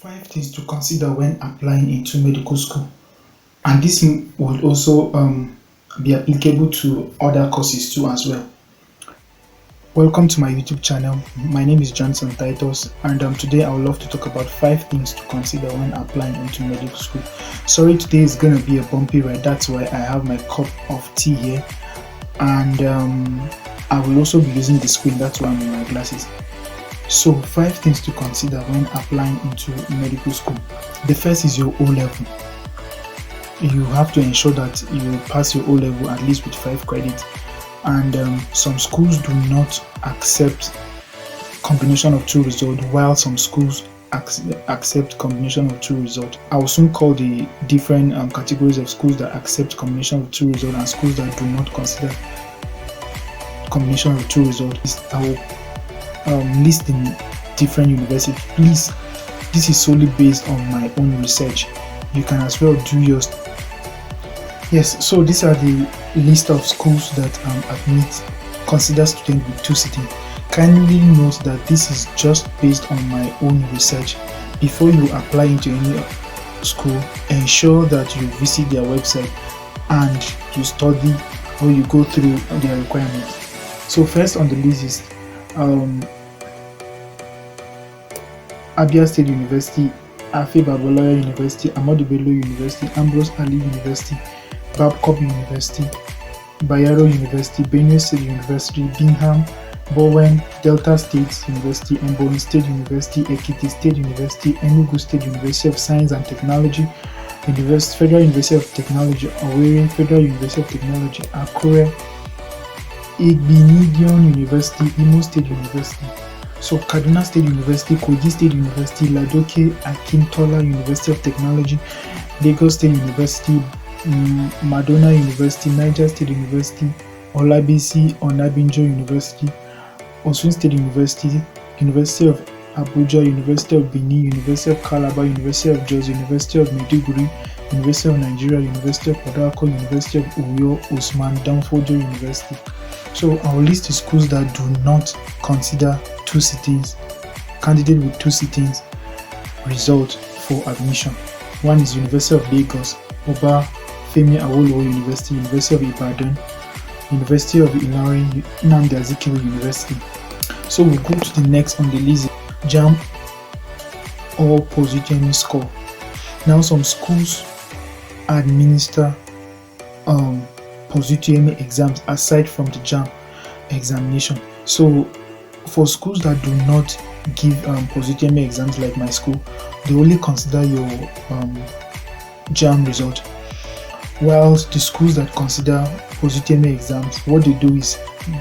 Five things to consider when applying into medical school, and this would also be applicable to other courses too as well. Welcome to my YouTube channel. My name is Johnson Titus, and today I would love to talk about five things to consider when applying into medical school. Sorry, today is going to be a bumpy ride. That's why I have my cup of tea here, and I will also be using the screen. That's why I'm wearing my glasses. So, five things to consider when applying into medical school. The first is your O level. You have to ensure that you pass your O level at least with 5 credits. And some schools do not accept combination of two results, while some schools accept combination of two results. I will soon call the different categories of schools that accept combination of two results and schools that do not consider combination of two results. I will list in different universities. Please, this is solely based on my own research. You can as well do yours. Yes, so these are the list of schools that admit consider students with two sitting. Kindly note that this is just based on my own research. Before you apply into any school, ensure that you visit their website and you study or you go through their requirements. So first on the list is Abia State University, Afe Babalola University, Ahmadu Bello University, Ambrose Ali University, Babcock University, Bayero University, Benue State University, Bingham, Bowen, Delta State University, Ebonyi State University, Ekiti State University, Enugu State University of Science and Technology, Federal University of Technology, Owerri, Federal University of Technology, Akure, Igbinidion University, Imo State University. So Kaduna State University, Kogi State University, Ladoke Akintola University of Technology, Lagos State University, Madonna University, Niger State University, Olabisi Onabinjo University, Osun State University, University of Abuja, University of Benin, University of Calabar, University of Jos, University of Maiduguri, University of Nigeria, University of Port Harcourt, University of Uyo, Usman Danfodio University. So I will list the schools that do not consider two sittings, candidate with two sittings result for admission. One is University of Lagos, Oba Femi Awolowo University, University of Ibadan, University of Ilorin, Nnamdi Azikiwe University. So we'll go to the next on the list, JAMB or post-UTME score. Now some schools administer post-UTME exams aside from the JAMB examination. So for schools that do not give post-UTME exams like my school, they only consider your JAMB result. While the schools that consider post-UTME exams, what they do is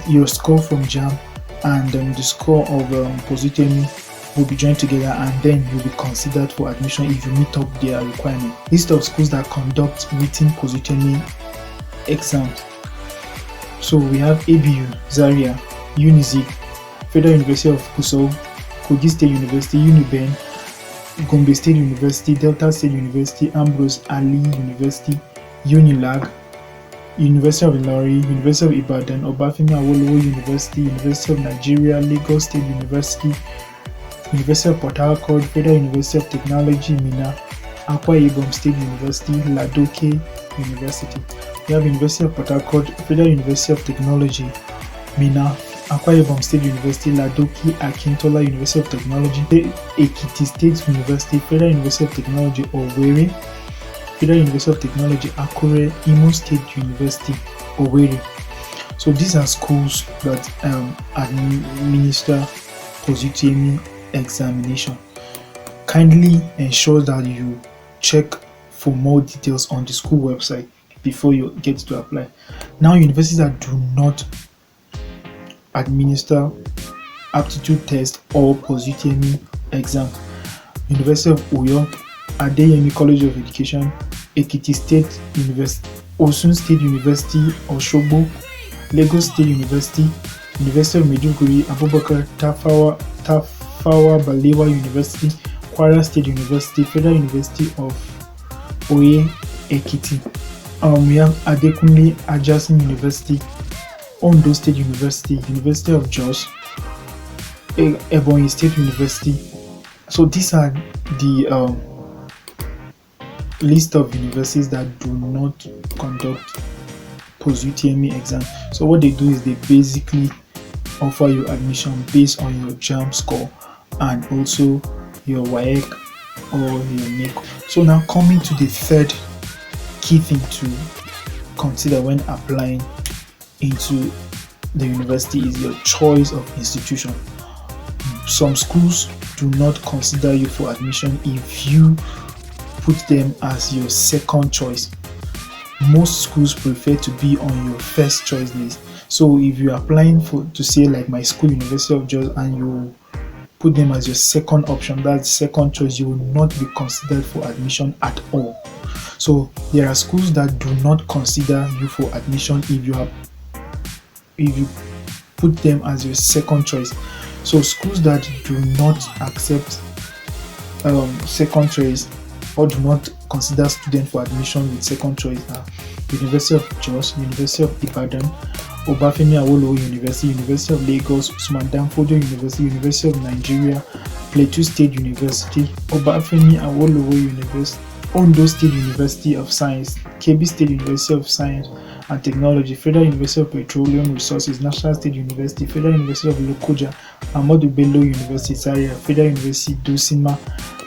your score from JAMB and the score of post-UTME will be joined together, and then you'll be considered for admission if you meet up their requirement. List of schools that conduct written post-UTME exams. So we have ABU, Zaria, Unizik, Federal University of Kusau, Kogi State University, Uniben, Gombe State University, Delta State University, Ambrose Ali University, Unilag, University of Ilorin, University of Ibadan, Obafemi Awolowo University, University of Nigeria, Lagos State University, University of Port Harcourt, Federal University of Technology, Minna, Akwa Ibom State University, Ladoke University. We have University of Port Harcourt, Federal University of Technology, Minna, Akwa Ibom State University, Ladoke Akintola University of Technology, Ekiti State University, Federal University of Technology, Owerri, Federal University of Technology, Akure, Imo State University, Owerri. So these are schools that administer post-UTME examination. Kindly ensure that you check for more details on the school website before you get to apply. Now, universities that do not administer aptitude test or post-UTME exam: University of Uyo, Adeyemi College of Education, Ekiti State University, Osun State University, Osogbo, Lagos State University, University of Maiduguri, Abubakar Tafawa Balewa University, Kwara State University, Federal University of Oye Ekiti. We have Adekunle Ajasin University, Ondo State University, University of Jos, Ebonyi State University, So these are the list of universities that do not conduct post UTME exam. So what they do is they basically offer you admission based on your JAM score and also your WAEC or your NECO. So now coming to the third key thing to consider when applying into the university is your choice of institution. Some schools do not consider you for admission if you put them as your second choice. Most schools prefer to be on your first choice list. So if you're applying for to say like my school, University of Jos, and you put them as your second option, that's second choice, you will not be considered for admission at all. So there are schools that do not consider you for admission if you put them as your second choice. So schools that do not accept second choice or do not consider student for admission with second choice are University of Jos, University of Ibadan, Obafemi Awolowo University, University of Lagos, Usman Danfodio University, University of Nigeria, Plateau State University, Obafemi Awolowo University, Ondo State University of Science, Kebbi State University of Science and Technology, Federal University of Petroleum Resources, National State University, Federal University of Lokoja, Ahmadu Bello University Zaria, Federal University Dosima,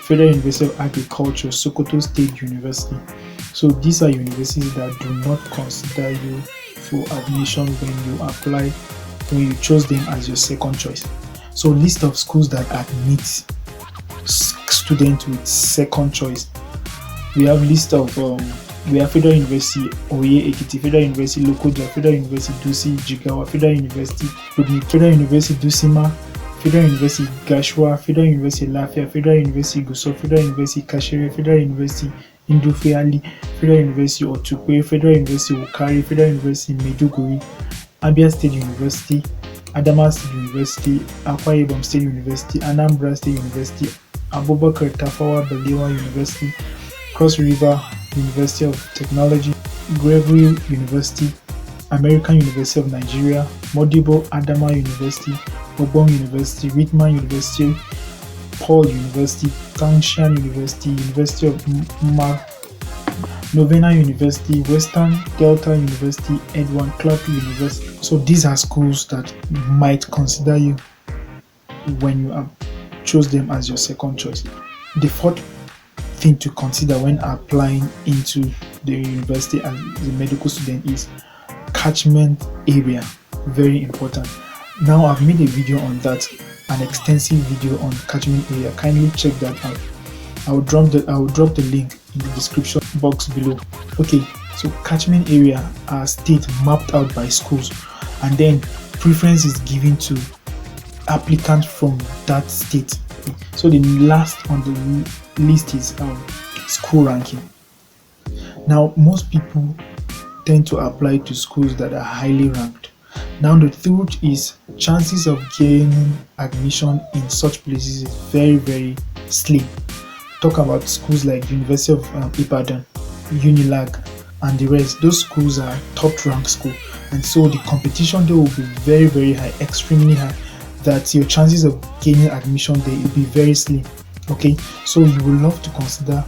Federal University of Agriculture, Sokoto State University. So these are universities that do not consider you for admission when you apply, when you chose them as your second choice. So list of schools that admit students with second choice. We have list of we have Federal University Oye Ekiti, Federal University Lokoja, Federal University Dusi Jigawa, Federal University Rudni, Federal University Dusima, Federal University Gashua, Federal University Lafia, Federal University Gusau, Federal University Kashere, Federal University Indufeali, Federal University Otukwe, Federal University Wukari, Federal University Maiduguri, Abia State University, Adama State University, Akwa Ibom State University, Anambra State University, Abubakar Tafawa Balewa University, Cross River University of Technology, Gregory University, American University of Nigeria, Modibo Adama University, Obong University, Whitman University, Paul University, Tangshan University, University of Novena University, Western Delta University, Edward Clark University. So these are schools that might consider you when you chose them as your second choice. The fourth thing to consider when applying into the university as a medical student is catchment area. Very important. Now I've made a video on that, an extensive video on catchment area. Kindly check that out. I will drop the link in the description box below. Okay, so catchment area are states mapped out by schools, and then preference is given to applicants from that state. So the last on the list is school ranking. Now most people tend to apply to schools that are highly ranked. Now the truth is chances of gaining admission in such places is very slim. Talk about schools like University of Ibadan, Unilag, and the rest. Those schools are top ranked school, and so the competition there will be very high, extremely high. That your chances of gaining admission there will be very slim. Okay, so you will love to consider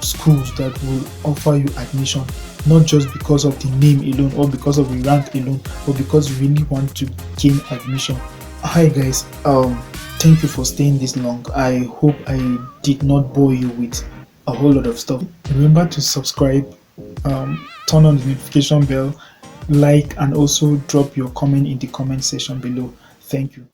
schools that will offer you admission, not just because of the name alone or because of the rank alone, but because you really want to gain admission. Hi guys, thank you for staying this long. I hope I did not bore you with a whole lot of stuff. Remember to subscribe, turn on the notification bell, like, and also drop your comment in the comment section below. Thank you.